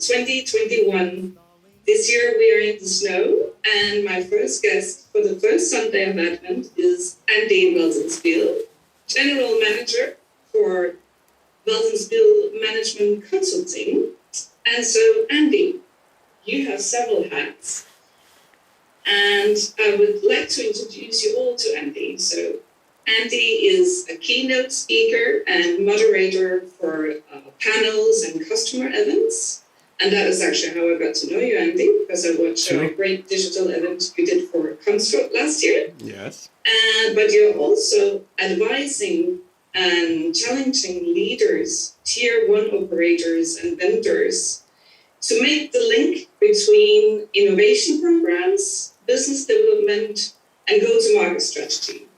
2021. This year we are in the snow, and my first guest for the first Sunday of Advent is Andy Welsenspiel, General Manager for Welsenspiel Management Consulting. And so, Andy, you have several hats, and I would like to introduce you all to Andy. So, Andy is a keynote speaker and moderator for panels and customer events. And that is actually how I got to know you, Andy, because I watched a great digital event you did for Comscope last year. Yes. But you're also advising and challenging leaders, tier one operators and vendors to make the link between innovation programs, business development, and go-to-market strategy.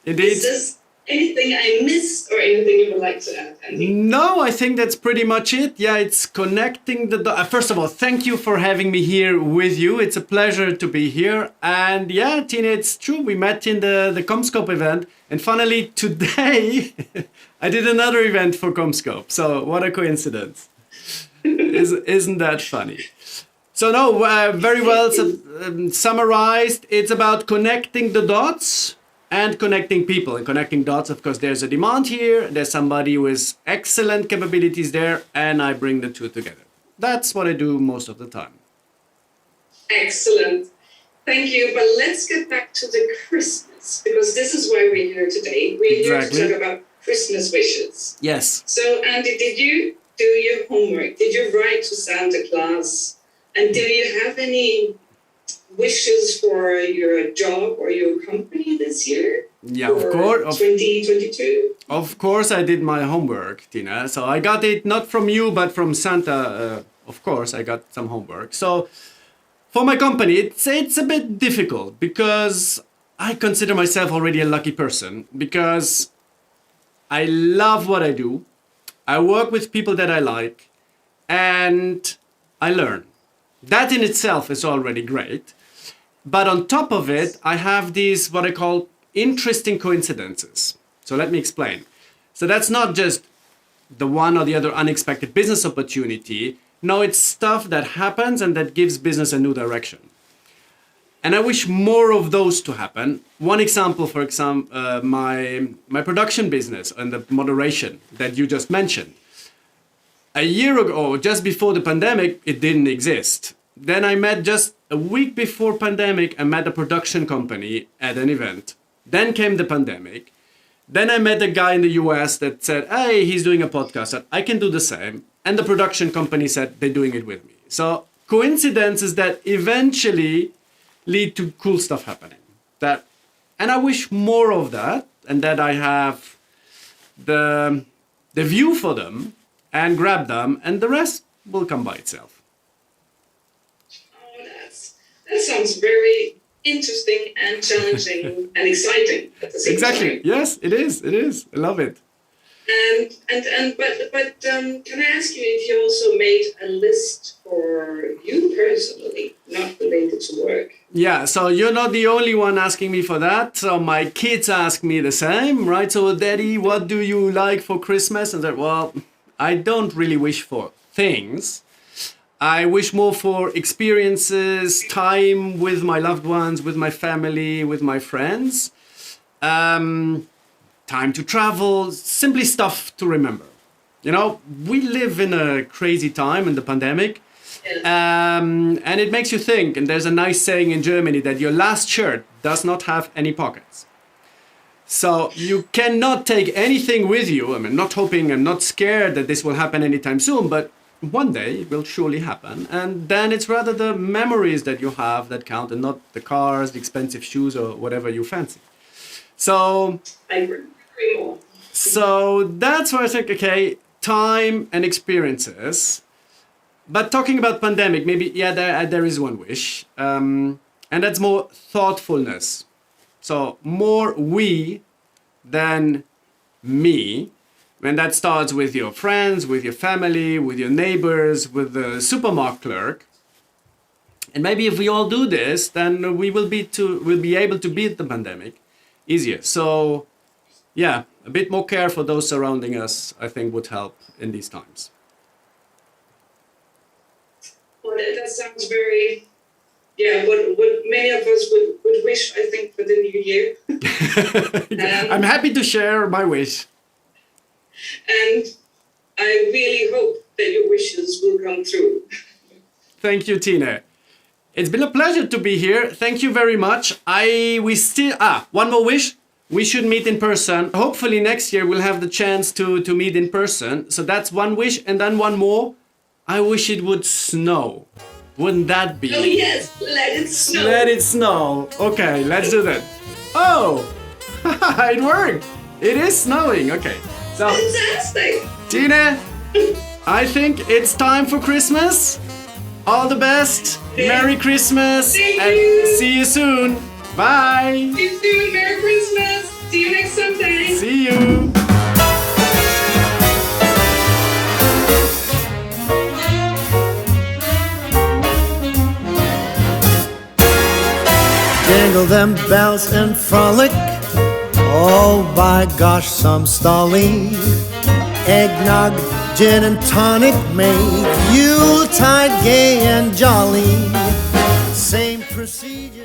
Indeed. Is this anything I missed or anything you would like to add, Andy? No, I think that's pretty much it. Yeah, it's connecting the dots. First of all, thank you for having me here with you. It's a pleasure to be here. And yeah, Tine, it's true. We met in the Comscope event. And finally, today, I did another event for Comscope. So what a coincidence. Isn't that funny? So no, very well summarized. It's about connecting the dots. And connecting people and connecting dots. Of course, there's a demand here. There's somebody with excellent capabilities there, and I bring the two together. That's what I do most of the time. Excellent. Thank you. But let's get back to the Christmas, because this is why we're here today. We're here to talk about Christmas wishes. Yes. So, Andy, did you do your homework? Did you write to Santa Claus? And do you have any wishes for your job or your company this year? Yeah, of course. 2022? Of course I did my homework, Tina. So I got it not from you, but from Santa. Of course, I got some homework. So for my company, it's a bit difficult because I consider myself already a lucky person because I love what I do. I work with people that I like and I learn. That in itself is already great. But on top of it, I have these, what I call interesting coincidences. So let me explain. So that's not just the one or the other unexpected business opportunity. No, it's stuff that happens and that gives business a new direction. And I wish more of those to happen. One example, for example, my production business and the moderation that you just mentioned. A year ago, just before the pandemic, it didn't exist. Then I met just a week before pandemic, I met a production company at an event. Then came the pandemic. Then I met a guy in the US that said, hey, he's doing a podcast. I can do the same. And the production company said they're doing it with me. So coincidences that eventually lead to cool stuff happening. And I wish more of that and that I have the view for them and grab them and the rest will come by itself. That sounds very interesting and challenging and exciting at the same Exactly. time. Yes, it is. It is. I love it. But can I ask you if you also made a list for you personally, not related to work? Yeah, so you're not the only one asking me for that. So my kids ask me the same, right? So, Daddy, what do you like for Christmas? And I said, well, I don't really wish for things. I wish more for experiences, time with my loved ones, with my family, with my friends. Time to travel, simply stuff to remember. You know, we live in a crazy time in the pandemic. And it makes you think. And there's a nice saying in Germany that your last shirt does not have any pockets. So you cannot take anything with you. I mean, not hoping and not scared that this will happen anytime soon, but one day it will surely happen. And then it's rather the memories that you have that count and not the cars, the expensive shoes or whatever you fancy. So I agree more. So that's why I think, okay, time and experiences. But talking about pandemic, maybe, yeah, there is one wish. And that's more thoughtfulness. So more we than me. And that starts with your friends, with your family, with your neighbors, with the supermarket clerk. And maybe if we all do this, then we'll be able to beat the pandemic easier. So, yeah, a bit more care for those surrounding us, I think, would help in these times. that sounds very, yeah, what many of us would wish, I think, for the new year. I'm happy to share my wish. And I really hope that your wishes will come true. Thank you, Tine. It's been a pleasure to be here. Thank you very much. One more wish. We should meet in person. Hopefully next year we'll have the chance to meet in person. So that's one wish. And then one more. I wish it would snow. Wouldn't that be? Oh yes, let it snow. Let it snow. Okay, let's do that. Oh, it worked. It is snowing. Okay. So, Fantastic. Tine, I think it's time for Christmas. All the best. Merry Christmas. Thank And you. see you soon. Bye. See you soon. Merry Christmas. See you next Sunday. See you. Jingle them bells and frolic. Oh, by gosh, some stolly. Eggnog, gin and tonic make Yuletide gay and jolly. Same procedure.